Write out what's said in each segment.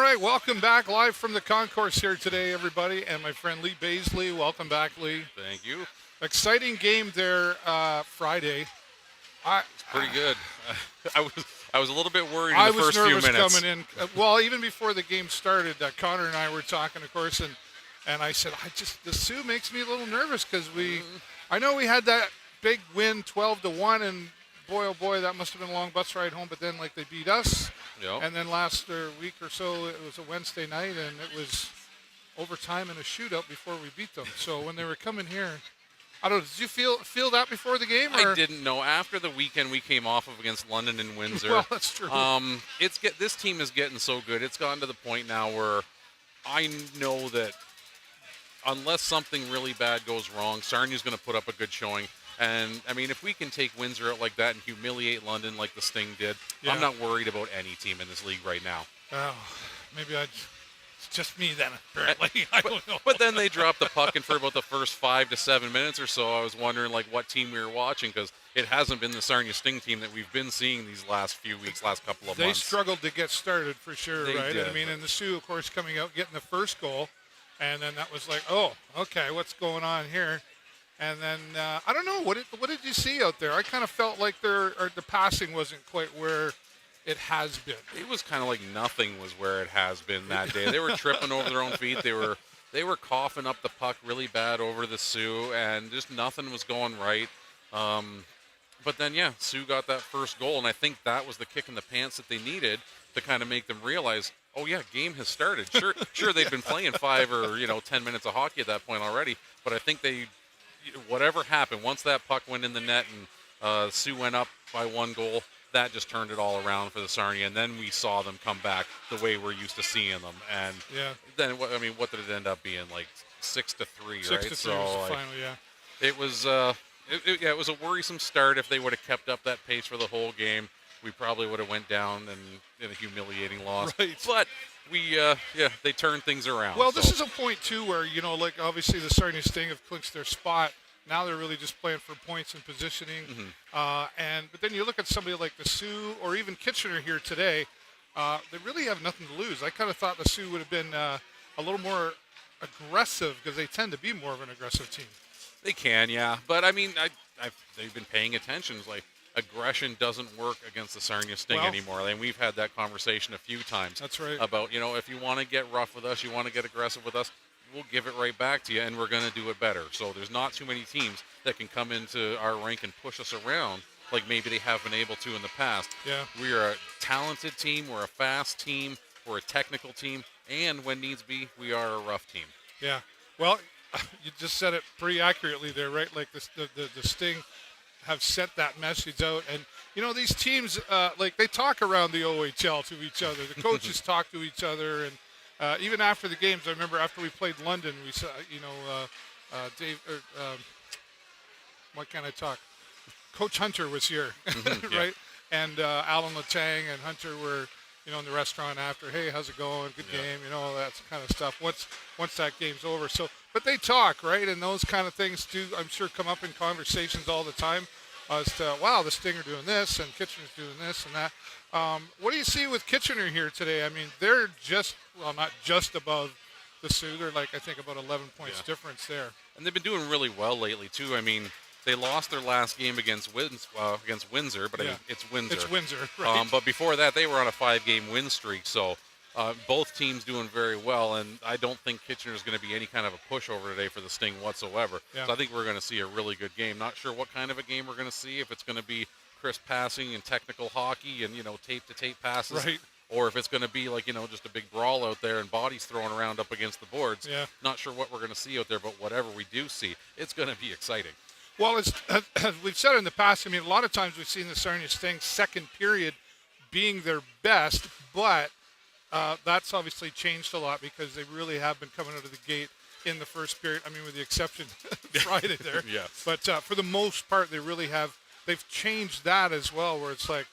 right, welcome back live from the concourse here today, everybody, and my friend Lee Bazeley. Welcome back, Lee. Thank you. Exciting game there Friday. It's pretty good. I was a little bit worried in I the was first few nervous minutes. coming in. Well, even before the game started, Connor and I were talking, of course, and I said, the Sioux makes me a little nervous because I know we had that big win, 12-1, and boy, oh boy, that must have been a long bus ride home. But then, they beat us. Yep. And then last week or so, it was a Wednesday night, and it was overtime and a shootout before we beat them. So when they were coming here, I don't know, did you feel that before the game? Or? I didn't know. After the weekend we came off of against London and Windsor. Well, that's true. This team is getting so good. It's gotten to the point now where I know that unless something really bad goes wrong, Sarnia's going to put up a good showing. And, I mean, if we can take Windsor out like that and humiliate London like the Sting did, yeah. I'm not worried about any team in this league right now. Oh, maybe it's just me then, apparently. I don't know. But then they dropped the puck, and for about the first 5 to 7 minutes or so, I was wondering, what team we were watching, because it hasn't been the Sarnia Sting team that we've been seeing these last few weeks, last couple of months. They struggled to get started, for sure, they right? Did. I mean, and the Sioux, of course, coming out, getting the first goal, and then that was like, oh, okay, what's going on here? And then, I don't know, what did you see out there? I kind of felt like the passing wasn't quite where it has been. It was kind of like nothing was where it has been that day. They were tripping over their own feet. They were coughing up the puck really bad over the Sioux, and just nothing was going right. But then, Sioux got that first goal, and I think that was the kick in the pants that they needed to kind of make them realize, oh, yeah, game has started. Sure, they've been playing 5 or 10 minutes of hockey at that point already, but I think whatever happened, once that puck went in the net and Sioux went up by 1 goal, that just turned it all around for the Sarnia, and then we saw them come back the way we're used to seeing them. And then, what did it end up being? 6-3, right? 6-3 was the final, yeah. It was, it was a worrisome start. If they would have kept up that pace for the whole game, we probably would have went down in a humiliating loss. Right. But they turned things around. Well, this is a point, too, where, obviously the Sarnia Sting have clinched their spot. Now they're really just playing for points and positioning. Mm-hmm. But then you look at somebody like the Sioux or even Kitchener here today, they really have nothing to lose. I kind of thought the Sioux would have been a little more aggressive because they tend to be more of an aggressive team. They can, yeah. But, I mean, they've been paying attention. It's like aggression doesn't work against the Sarnia Sting anymore. And we've had that conversation a few times. That's right. About, if you want to get rough with us, you want to get aggressive with us, we'll give it right back to you, and we're going to do it better. So there's not too many teams that can come into our rink and push us around like maybe they have been able to in the past. Yeah. We are a talented team. We're a fast team. We're a technical team. And when needs be, we are a rough team. Yeah. Well, you just said it pretty accurately there, right? Like the Sting have sent that message out. And, these teams, they talk around the OHL to each other. The coaches talk to each other. And even after the games, I remember after we played London, we saw, Dave, what can I talk? Coach Hunter was here, right? And Alan Letang and Hunter were, in the restaurant after, hey, how's it going? Good game, that kind of stuff. Once that game's over. So, but they talk, right? And those kind of things, too, I'm sure come up in conversations all the time as to, wow, the Sting are doing this and Kitchener's doing this and that. What do you see with Kitchener here today? I mean, they're not just above the Sioux. They're I think about 11 points difference there. And they've been doing really well lately, too. I mean, they lost their last game against Windsor, but it's Windsor. It's Windsor, right. But before that, they were on a 5-game win streak. So both teams doing very well, and I don't think Kitchener is going to be any kind of a pushover today for the Sting whatsoever. Yeah. So I think we're going to see a really good game. Not sure what kind of a game we're going to see, if it's going to be crisp passing and technical hockey and, tape-to-tape passes. Right. Or if it's going to be just a big brawl out there and bodies thrown around up against the boards. Yeah. Not sure what we're going to see out there, but whatever we do see, it's going to be exciting. Well, as we've said in the past, I mean, a lot of times we've seen the Sarnia Sting second period being their best, but that's obviously changed a lot because they really have been coming out of the gate in the first period. I mean, with the exception of Friday there. Yeah. But for the most part, they've changed that as well, where it's like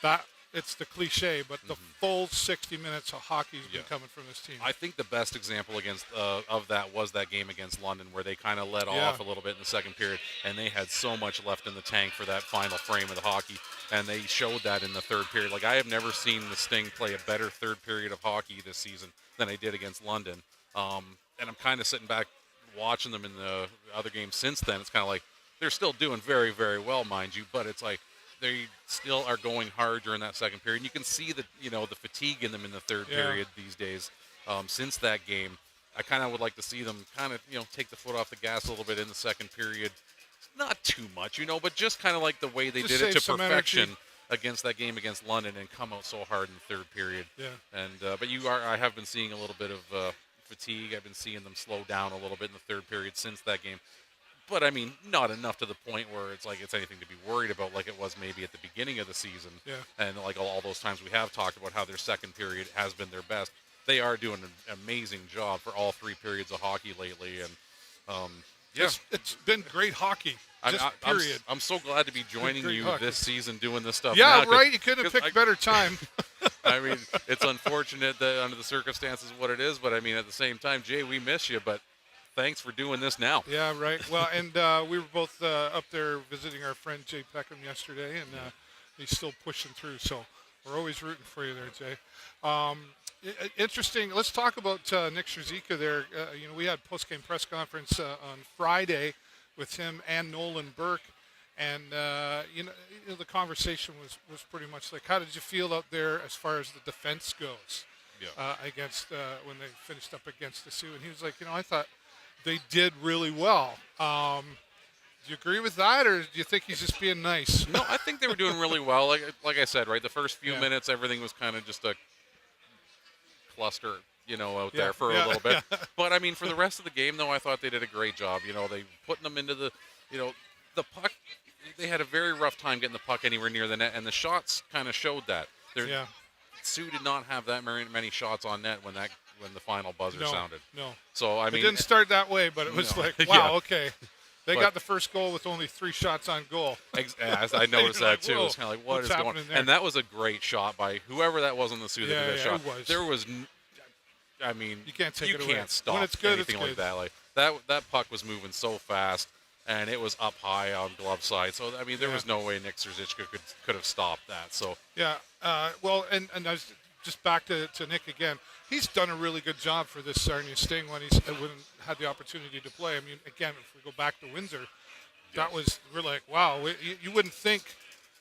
that it's the cliche, but the full 60 minutes of hockey has been coming from this team. I think the best example against of that was that game against London, where they kind of let off a little bit in the second period, and they had so much left in the tank for that final frame of the hockey, and they showed that in the third period. Like, I have never seen the Sting play a better third period of hockey this season than I did against London. And I'm kind of sitting back watching them in the other games since then. It's kind of like they're still doing very, very well, mind you, but it's like they still are going hard during that second period. And you can see the fatigue in them in the third period these days. Since that game, I kind of would like to see them kind of, take the foot off the gas a little bit in the second period. Not too much, but just kind of like the way they did it to perfection against that game against London and come out so hard in the third period. Yeah. And I have been seeing a little bit of fatigue. I've been seeing them slow down a little bit in the third period since that game. But, I mean, not enough to the point where it's like it's anything to be worried about like it was maybe at the beginning of the season. Yeah. And like all those times we have talked about how their second period has been their best. They are doing an amazing job for all three periods of hockey lately. And, It's been great hockey. Period. I'm so glad to be joining you this season doing this stuff. Yeah, now, right? You couldn't have picked a better time. I mean, it's unfortunate that under the circumstances what it is, but I mean, at the same time, Jay, we miss you, but thanks for doing this now. Yeah, right. Well, and we were both up there visiting our friend Jay Peckham yesterday, and he's still pushing through, so we're always rooting for you there, Jay. Interesting. Let's talk about Nick Strzika there. We had post-game press conference on Friday with him and Nolan Burke, and the conversation was pretty much like, how did you feel out there as far as the defense goes against when they finished up against the Sioux? And he was like, I thought they did really well. Do you agree with that, or do you think he's just being nice? No, I think they were doing really well. Like I said, right, the first few minutes, everything was kind of just a cluster, out there for a little bit. But, I mean, for the rest of the game, though, I thought they did a great job. They putting them into the puck. They had a very rough time getting the puck anywhere near the net, and the shots kind of showed that. Sioux did not have that many shots on net when the final buzzer sounded. No. So, I mean, it didn't start that way, but it was like, wow, okay. They got the first goal with only 3 shots on goal. I noticed that, too. It was kind of like, what is going on? There? And that was a great shot by whoever that was on the Sioux that did that shot. It was. There was, I mean, you can't take it away. You can't stop when it's good, anything it's like good. that. Like that puck was moving so fast, and it was up high on glove side. So, I mean, there was no way Nick Strzika could have stopped that. So yeah, well, and I was just back to Nick again. He's done a really good job for this Sarnia Sting when he's had the opportunity to play. I mean, again, if we go back to Windsor, we're like, wow, you wouldn't think.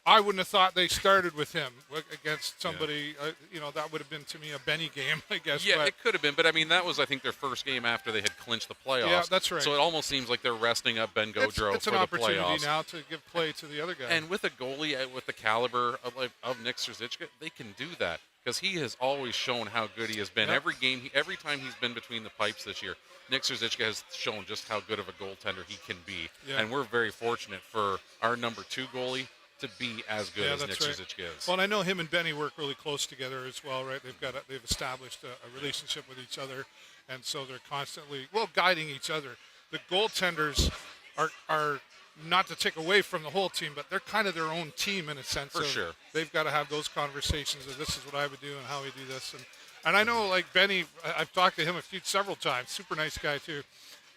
I wouldn't have thought they started with him against somebody. That would have been, to me, a Benny game, I guess. Yeah, it could have been. But, I mean, that was, I think, their first game after they had clinched the playoffs. Yeah, that's right. So it almost seems like they're resting up Ben Gaudreau for the playoffs. It's an opportunity now to give play to the other guy. And with a goalie with the caliber of Nick Strzika, they can do that because he has always shown how good he has been. Yep. Every time he's been between the pipes this year, Nick Strzika has shown just how good of a goaltender he can be. Yeah. And we're very fortunate for our number 2 goalie to be as good as Nick Strzika is. Well, and I know him and Benny work really close together as well, right? They've established a relationship with each other, and so they're constantly guiding each other. The goaltenders are not to take away from the whole team, but they're kind of their own team in a sense. For sure, they've got to have those conversations of this is what I would do and how we do this, and I know like Benny, I've talked to him several times. Super nice guy too,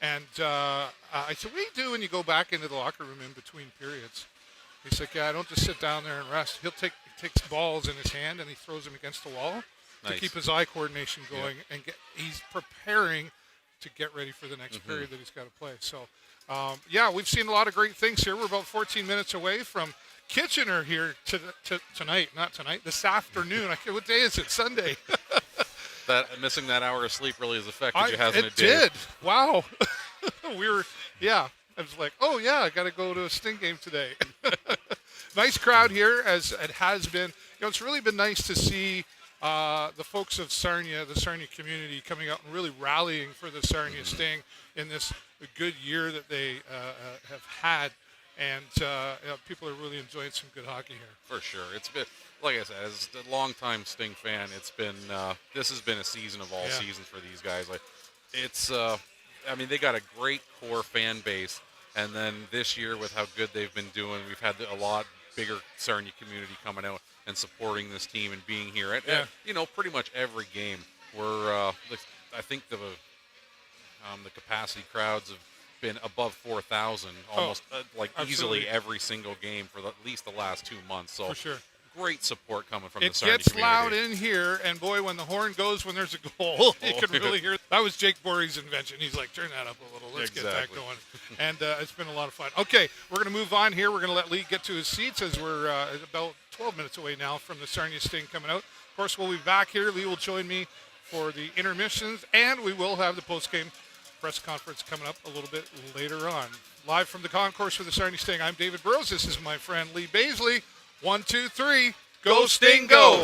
and I said, "What do you do when you go back into the locker room in between periods?" He's like, I don't just sit down there and rest. He takes balls in his hand and he throws them against the wall to keep his eye coordination going, and he's preparing to get ready for the next period that he's got to play. So, we've seen a lot of great things here. We're about 14 minutes away from Kitchener here tonight. Not tonight, this afternoon. What day is it? Sunday. Missing that hour of sleep really has affected you, hasn't it? It did. Wow. I was like, oh, yeah, I got to go to a Sting game today. Nice crowd here, as it has been. It's really been nice to see the folks of Sarnia, the Sarnia community, coming out and really rallying for the Sarnia Sting in this good year that they have had. And people are really enjoying some good hockey here. For sure. It's been, like I said, as a longtime Sting fan, it's been this has been a season of all seasons for these guys. Like, it's they got a great core fan base. And then this year, with how good they've been doing, we've had a lot bigger Sarnia community coming out and supporting this team and being here at pretty much every game. I think the capacity crowds have been above 4,000 almost easily every single game for at least the last 2 months. So for sure. Great support coming from the Sarnia community. It gets loud in here, and boy, when the horn goes when there's a goal, you can really hear it. That was Jake Borey's invention. He's like, turn that up a little. Let's get that going. And it's been a lot of fun. Okay, we're going to move on here. We're going to let Lee get to his seats as we're about 12 minutes away now from the Sarnia Sting coming out. Of course, we'll be back here. Lee will join me for the intermissions, and we will have the post-game press conference coming up a little bit later on. Live from the concourse for the Sarnia Sting, I'm David Burrows. This is my friend Lee Bazeley. 1, 2, 3. Go Sting, go!